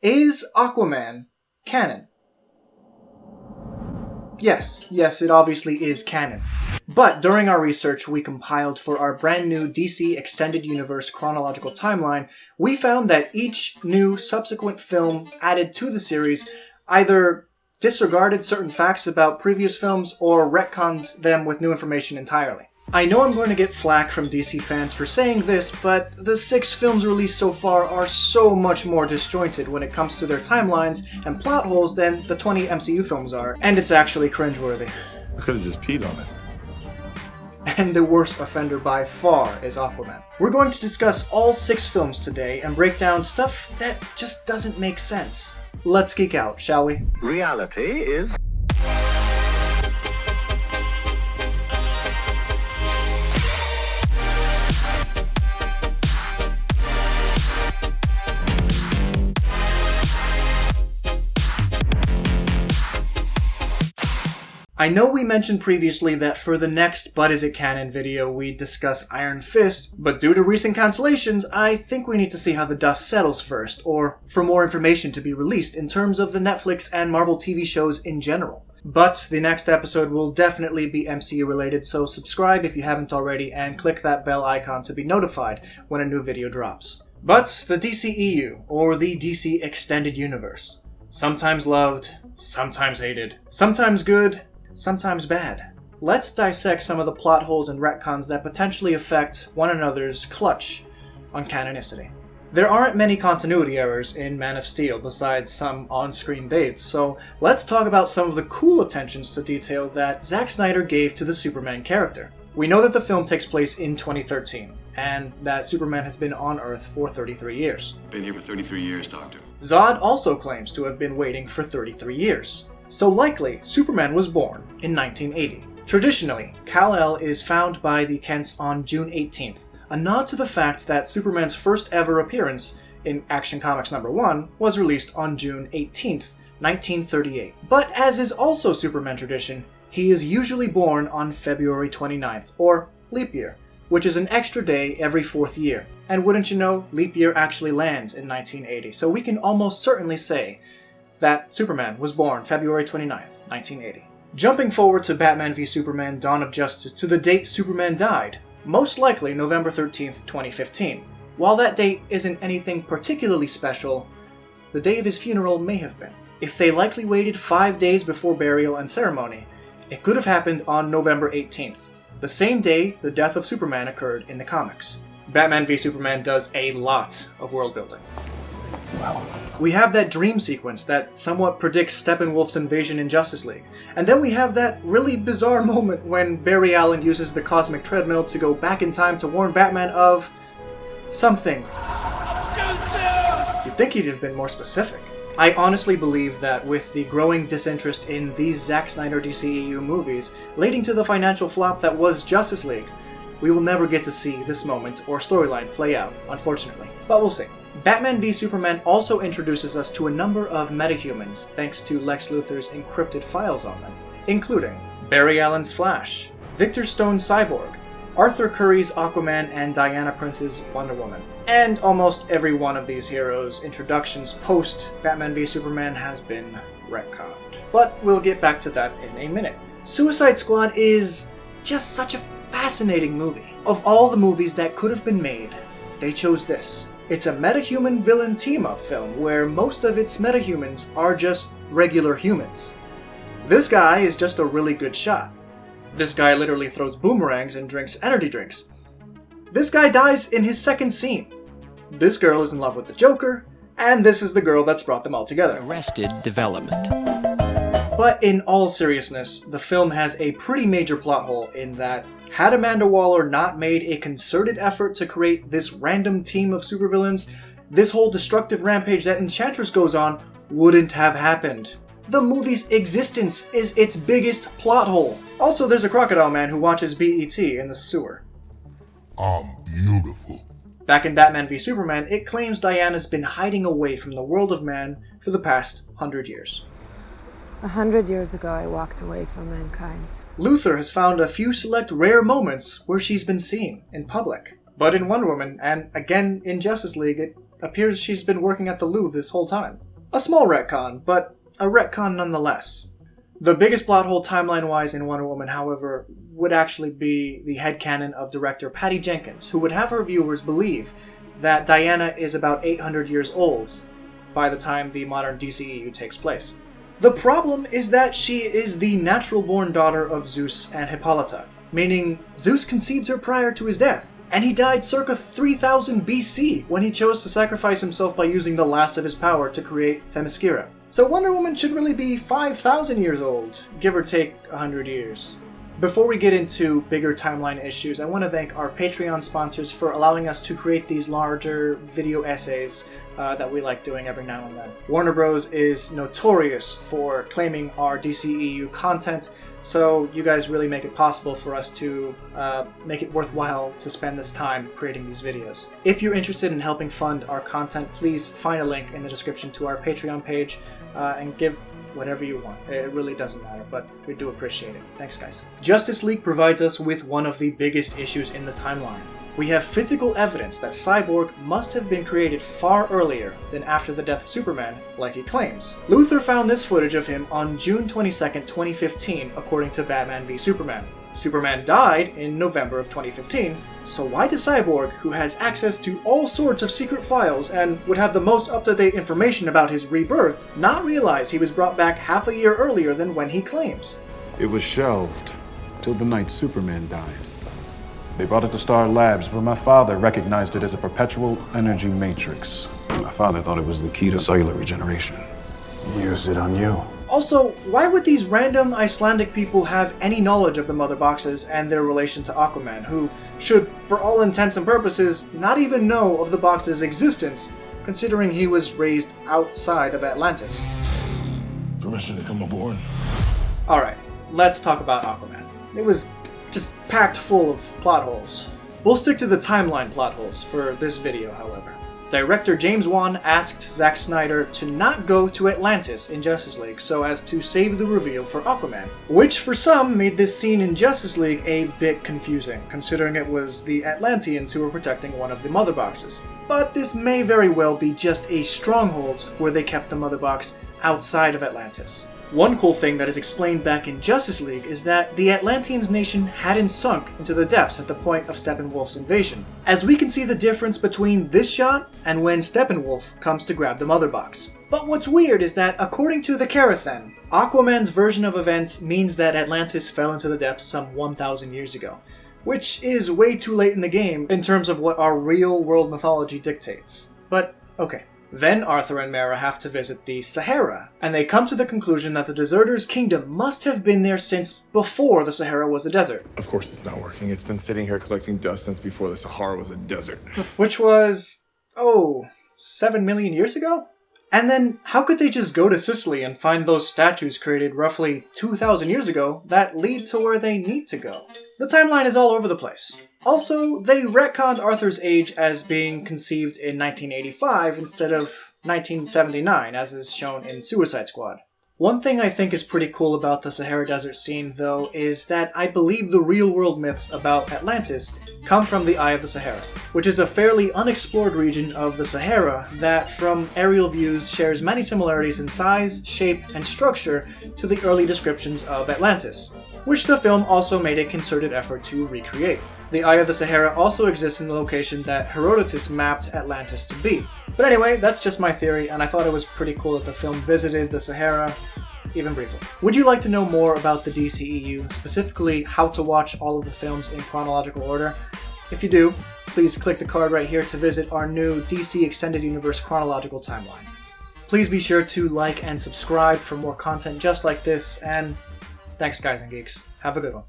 Is Aquaman canon? Yes, it obviously is canon. But during our research we compiled for our brand new DC Extended Universe chronological timeline, we found that each new subsequent film added to the series either disregarded certain facts about previous films or retconned them with new information entirely. I know I'm going to get flack from DC fans for saying this, but the 6 films released so far are so much more disjointed when it comes to their timelines and plot holes than the 20 MCU films are, and it's actually cringeworthy. I could have just peed on it. And the worst offender by far is Aquaman. We're going to discuss all 6 films today and break down stuff that just doesn't make sense. Let's geek out, shall we? Reality is... I know we mentioned previously that for the next But Is It Canon video we'd discuss Iron Fist, but due to recent cancellations, I think we need to see how the dust settles first, or for more information to be released in terms of the Netflix and Marvel TV shows in general. But the next episode will definitely be MCU related, so subscribe if you haven't already and click that bell icon to be notified when a new video drops. But the DCEU, or the DC Extended Universe. Sometimes loved, sometimes hated, sometimes good, sometimes bad. Let's dissect some of the plot holes and retcons that potentially affect one another's clutch on canonicity. There aren't many continuity errors in Man of Steel besides some on-screen dates, so let's talk about some of the cool attentions to detail that Zack Snyder gave to the Superman character. We know that the film takes place in 2013, and that Superman has been on Earth for 33 years. Been here for 33 years, Doctor. Zod also claims to have been waiting for 33 years. So likely, Superman was born in 1980. Traditionally, Kal-El is found by the Kents on June 18th, a nod to the fact that Superman's first ever appearance in Action Comics #1 was released on June 18th, 1938. But as is also Superman tradition, he is usually born on February 29th, or leap year, which is an extra day every 4th year. And wouldn't you know, leap year actually lands in 1980, so we can almost certainly say that Superman was born February 29th, 1980. Jumping forward to Batman v Superman Dawn of Justice to the date Superman died, most likely November 13th, 2015. While that date isn't anything particularly special, the day of his funeral may have been. If they likely waited 5 days before burial and ceremony, it could have happened on November 18th, the same day the death of Superman occurred in the comics. Batman v Superman does a lot of world building. Wow. We have that dream sequence that somewhat predicts Steppenwolf's invasion in Justice League. And then we have that really bizarre moment when Barry Allen uses the cosmic treadmill to go back in time to warn Batman of... something. You'd think he'd have been more specific. I honestly believe that with the growing disinterest in these Zack Snyder DCEU movies, leading to the financial flop that was Justice League, we will never get to see this moment or storyline play out, unfortunately. But we'll see. Batman v Superman also introduces us to a number of metahumans thanks to Lex Luthor's encrypted files on them, including Barry Allen's Flash, Victor Stone's Cyborg, Arthur Curry's Aquaman, and Diana Prince's Wonder Woman. And almost every one of these heroes' introductions post Batman v Superman has been retconned. But we'll get back to that in a minute. Suicide Squad is just such a fascinating movie. Of all the movies that could have been made, they chose this. It's a metahuman villain team-up film where most of its metahumans are just regular humans. This guy is just a really good shot. This guy literally throws boomerangs and drinks energy drinks. This guy dies in his second scene. This girl is in love with the Joker, and this is the girl that's brought them all together. Arrested Development. But in all seriousness, the film has a pretty major plot hole in that had Amanda Waller not made a concerted effort to create this random team of supervillains, this whole destructive rampage that Enchantress goes on wouldn't have happened. The movie's existence is its biggest plot hole. Also, there's a crocodile man who watches BET in the sewer. I'm beautiful. Back in Batman v Superman, it claims Diana's been hiding away from the world of man for the past 100 years. 100 years ago, I walked away from mankind. Luthor has found a few select rare moments where she's been seen in public. But in Wonder Woman, and again in Justice League, it appears she's been working at the Louvre this whole time. A small retcon, but a retcon nonetheless. The biggest plot hole timeline-wise in Wonder Woman, however, would actually be the headcanon of director Patty Jenkins, who would have her viewers believe that Diana is about 800 years old by the time the modern DCEU takes place. The problem is that she is the natural-born daughter of Zeus and Hippolyta, meaning Zeus conceived her prior to his death, and he died circa 3000 BC when he chose to sacrifice himself by using the last of his power to create Themyscira. So Wonder Woman should really be 5,000 years old, give or take 100 years. Before we get into bigger timeline issues, I want to thank our Patreon sponsors for allowing us to create these larger video essays that we like doing every now and then. Warner Bros. Is notorious for claiming our DCEU content, so you guys really make it possible for us to make it worthwhile to spend this time creating these videos. If you're interested in helping fund our content, please find a link in the description to our Patreon page and give whatever you want. It really doesn't matter, but we do appreciate it. Thanks, guys. Justice League provides us with one of the biggest issues in the timeline. We have physical evidence that Cyborg must have been created far earlier than after the death of Superman, like he claims. Luthor found this footage of him on June 22nd, 2015, according to Batman v Superman. Superman died in November of 2015, so why does Cyborg, who has access to all sorts of secret files and would have the most up-to-date information about his rebirth, not realize he was brought back half a year earlier than when he claims? It was shelved till the night Superman died. They brought it to Star Labs, but my father recognized it as a perpetual energy matrix. My father thought it was the key to cellular regeneration. He used it on you. Also, why would these random Icelandic people have any knowledge of the Mother Boxes and their relation to Aquaman, who should, for all intents and purposes, not even know of the box's existence, considering he was raised outside of Atlantis? Permission to come aboard. Alright, let's talk about Aquaman. It was just packed full of plot holes. We'll stick to the timeline plot holes for this video, however. Director James Wan asked Zack Snyder to not go to Atlantis in Justice League so as to save the reveal for Aquaman, which for some made this scene in Justice League a bit confusing, considering it was the Atlanteans who were protecting one of the Mother Boxes. But this may very well be just a stronghold where they kept the Mother Box outside of Atlantis. One cool thing that is explained back in Justice League is that the Atlanteans' nation hadn't sunk into the depths at the point of Steppenwolf's invasion, as we can see the difference between this shot and when Steppenwolf comes to grab the Mother Box. But what's weird is that, according to the Carathen, Aquaman's version of events means that Atlantis fell into the depths some 1,000 years ago, which is way too late in the game in terms of what our real-world mythology dictates. But, okay. Then Arthur and Mera have to visit the Sahara, and they come to the conclusion that the Deserters' kingdom must have been there since before the Sahara was a desert. Of course it's not working. It's been sitting here collecting dust since before the Sahara was a desert. Which was, 7 million years ago? And then, how could they just go to Sicily and find those statues created roughly 2,000 years ago that lead to where they need to go? The timeline is all over the place. Also, they retconned Arthur's age as being conceived in 1985 instead of 1979, as is shown in Suicide Squad. One thing I think is pretty cool about the Sahara Desert scene, though, is that I believe the real-world myths about Atlantis come from the Eye of the Sahara, which is a fairly unexplored region of the Sahara that, from aerial views, shares many similarities in size, shape, and structure to the early descriptions of Atlantis, which the film also made a concerted effort to recreate. The Eye of the Sahara also exists in the location that Herodotus mapped Atlantis to be. But anyway, that's just my theory, and I thought it was pretty cool that the film visited the Sahara, even briefly. Would you like to know more about the DCEU, specifically how to watch all of the films in chronological order? If you do, please click the card right here to visit our new DC Extended Universe chronological timeline. Please be sure to like and subscribe for more content just like this, and thanks guys and geeks. Have a good one.